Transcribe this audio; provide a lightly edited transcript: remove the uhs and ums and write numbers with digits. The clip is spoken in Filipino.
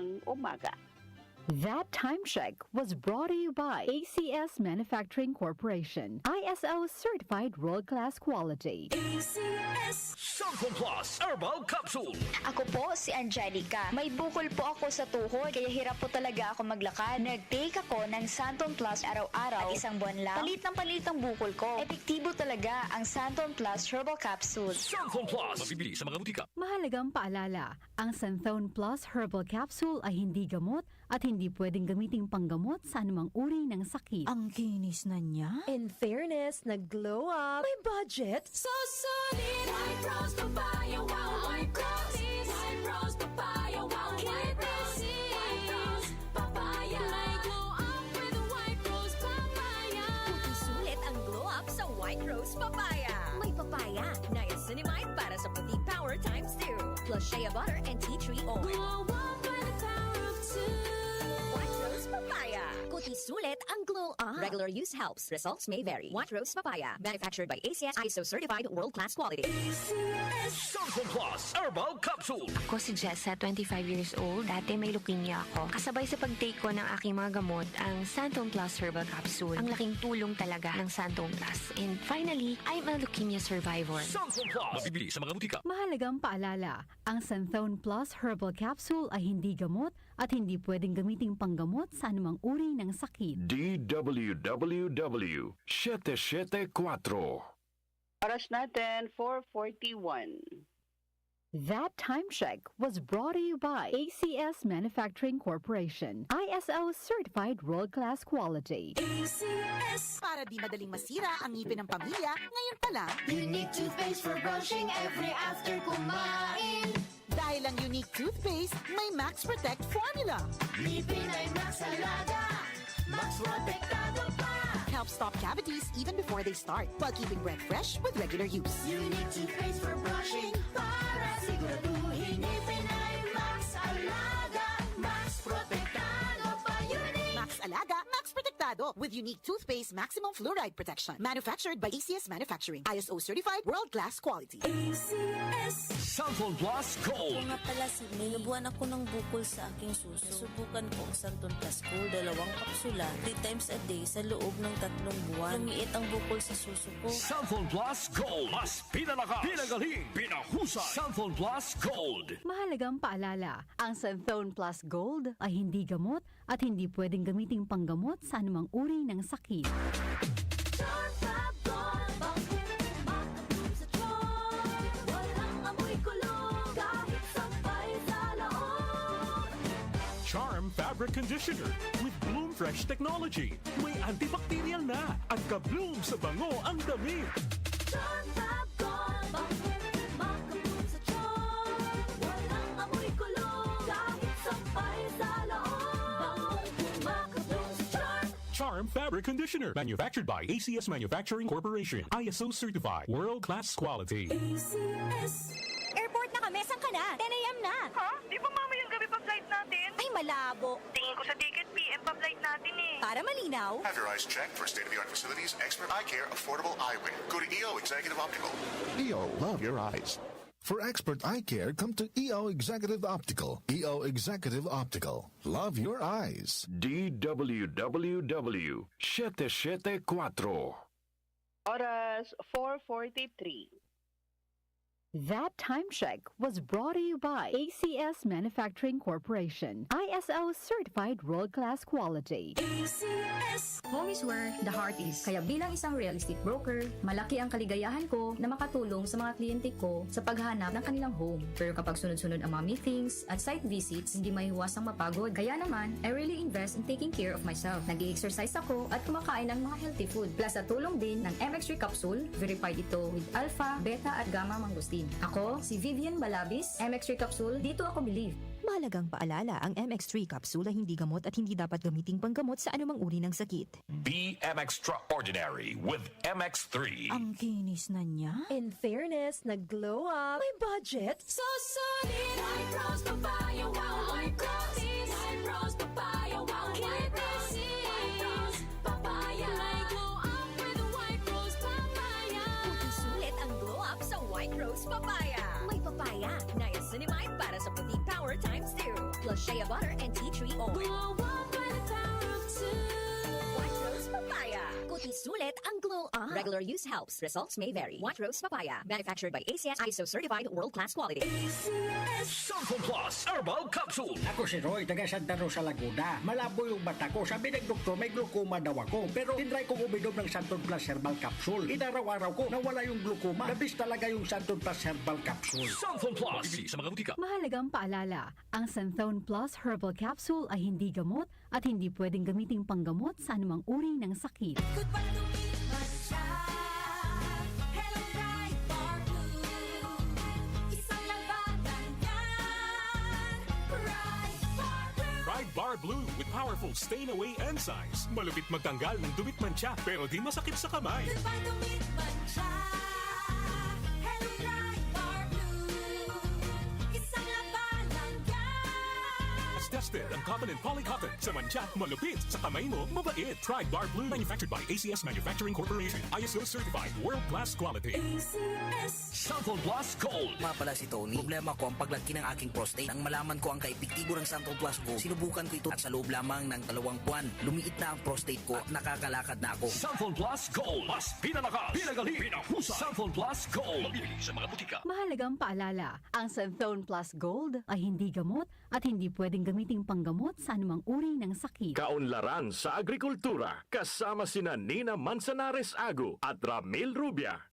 ng umaga. That time check was brought to you by ACS Manufacturing Corporation, ISO certified world-class quality. ACS Santon Plus Herbal Capsule. Ako po si Angelica. May bukol po ako sa tuhod, kaya hirap po talaga ako maglakad. Nag-take ako ng Santon Plus araw-araw at isang buwan lang. Palit ang bukol ko. Epektibo talaga ang Santon Plus Herbal Capsule. Santon Plus. Mabibili sa mga butika. Mahalagang paalala, ang Santhone Plus Herbal Capsule ay hindi gamot at hindi pwedeng gamiting panggamot sa anumang uri ng sakit. Ang kinis na niya. In fairness, nag-glow up. May budget. So solid. White Rose Papaya. Wow, White Rose. White Rose Papaya. Wow, White Rose. White Rose Papaya. May glow up with White Rose Papaya. Puti sulit ang glow up sa White Rose Papaya. May papaya, niacinamide para sa puti power times 2. Plus shea butter and tea tree oil. Glow up with the power of 2. White Rose Papaya. Puti sulit ang glow up. Regular use helps. Results may vary. White Rose Papaya. Manufactured by ACS ISO certified world-class quality. Santon Plus Herbal Capsule. Ako si Jessa, 25 years old. Dati may leukemia ako. Kasabay sa pag-take ko ng aking mga gamot, ang Santon Plus Herbal Capsule. Ang laking tulong talaga ng Santon Plus. And finally, I'm a leukemia survivor. Santon Plus. Mabibili sa mga butika. Mahalagang paalala, ang Santhone Plus Herbal Capsule ay hindi gamot at hindi pwedeng gamiting panggamot sa anumang uri ng sakit. DWWW 774. Oras natin, 4:41. That time check was brought to you by ACS Manufacturing Corporation, ISO certified world-class quality. ACS. Para di madaling masira ang ngipin ng pamilya, ngayon pa lang, Unique toothpaste for brushing every after kumain. dahil ang unique toothpaste, may Max Protect formula. Ngipin ay Max Alaga. Max Protektado pa. Helps stop cavities even before they start, while keeping breath fresh with regular use. Unique toothpaste for brushing para siguraduhin ngipin ay Max Alaga. Max Protektado pa. Unique. Max Alaga, Max Protectado with unique toothpaste maximum fluoride protection. Manufactured by ACS Manufacturing, ISO certified world-class quality. ACS. Santon Plus Gold. Nga pala, Sydney, nabuhan ako ng bukol sa aking suso. Subukan ko ang Santon Plus Gold, 2 kapsula, 3 times a day sa loob ng 3 buwan. Lumiit ang bukol sa suso ko. Santon Plus Gold. Mas pinalakas, pinagaling, pinahusay. Santon Plus Gold. Mahalagang paalala, ang Santhone Plus Gold ay hindi gamot at hindi pwedeng gamiting panggamot sa anumang uri ng sakit. Charm Fab Gold. Bakit makatulong sa tiyan? Walang amoy kulong kahit sampay sa loob. Charm Fabric Conditioner with Bloom Fresh Technology. May antibacterial na at ka-bloom sa bango ang damit. Charm Fab Gold. Bakit makatulong sa tiyan? Walang amoy kulong kahit sampay sa loob. Makatulong sa tiyan. Charm Fabric Conditioner. Manufactured by ACS Manufacturing Corporation. ISO certified. World-class quality. ACS. Airport na kami. Saan ka na? 10 a.m. na. Ha? Di ba mamayang gabi pa flight natin? Ay, malabo. Tingin ko sa ticket, PM pa flight natin eh. Para malinaw, Have your eyes checked for state-of-the-art facilities, expert eye care, affordable eyewear. Go to EO Executive Optical. EO, love your eyes. For expert eye care, come to EO Executive Optical. EO Executive Optical. Love your eyes. DWWW 774. Oras, 4:43. That time check was brought to you by ACS Manufacturing Corporation, ISO certified world-class quality. ACS. Home is where the heart is. Kaya bilang isang real estate broker, malaki ang kaligayahan ko na makatulong sa mga kliyente ko sa paghahanap ng kanilang home. Pero kapag sunod-sunod ang mga meetings at site visits, hindi maiiwasang mapagod. Kaya naman, I really invest in taking care of myself. Nag-i-exercise ako at kumakain ng mga healthy food. Plus sa tulong din ng MX3 capsule, verified ito with alpha, beta at gamma mangosteen. Ako, si Vivian Balabis, MX3 capsule, dito ako believe. Mahalagang paalala, ang MX3 capsule ay hindi gamot at hindi dapat gamiting panggamot sa anumang uri ng sakit. Be extraordinary with MX3. Ang kinis na niya. in fairness, nag-glow up. May budget. So solid. White Rose Papaya. Wow, White Rose. White Rose Papaya. Wow, White Rose. White Rose Papaya. May glow up with White Rose Papaya. Puti sulit ang glow up sa White Rose Papaya. May papaya, niacinamide para sa puti power times 2. plus shea butter and tea tree oil. Glow up by the power of two. White Rose Papaya. Kuti sulit ang glow up. Regular use helps. Results may vary. White Rose Papaya. Manufactured by ACS ISO certified world-class quality. Santon Plus Herbal Capsule. Ako si Roy, taga Santa Rosa, Laguna. Malabo yung mata ko. Sabi ng doktor, may glaucoma daw ako. Pero tinry kong uminom ng Santon Plus Herbal Capsule. Inaraw-araw ko, nawala yung glaucoma. Nabis talaga yung Santon Plus Herbal Capsule. Santon Plus. Bibili sa mga butika. Mahalagang paalala, ang Santhone Plus Herbal Capsule ay hindi gamot at hindi pwedeng gamiting panggamot sa anumang uri ng sakit. Hello, Bright Bar Blue. Isang labanan yan. Bright Bar Blue. Pride Bar Blue with powerful stain-away enzymes. Malupit magtanggal ng dumit mancha pero di masakit sa kamay. Goodbye, dumit mancha. Hello, Bright Bar Blue. Isang labanan yan. As tested ang cotton and polycotton. Sa mancha, malupit. Sa kamay mo, mabait. Pride Bar Blue manufactured by ACS Manufacturing Corporation. ISO certified world-class quality. Santon Plus Gold. Mapala si Tony. Problema ko ang paglaki ng aking prostate. Nang malaman ko ang kaepektibo ng Santon Plus Go, sinubukan ko ito at sa loob lamang ng 2 buwan, lumiit na ang prostate ko at nakakalakad na ako. Santon Plus Gold. Mas pinalakas, pinagaling, pinahusay. Santon Plus Gold. Mabibili sa mga butika. Mahalagang paalala, ang Santhone Plus Gold ay hindi gamot at hindi pwedeng gamiting panggamot sa anumang uri ng sakit. Kaunlaran sa agrikultura kasama sina Nina Manzanares Agu at Ramil Rubia.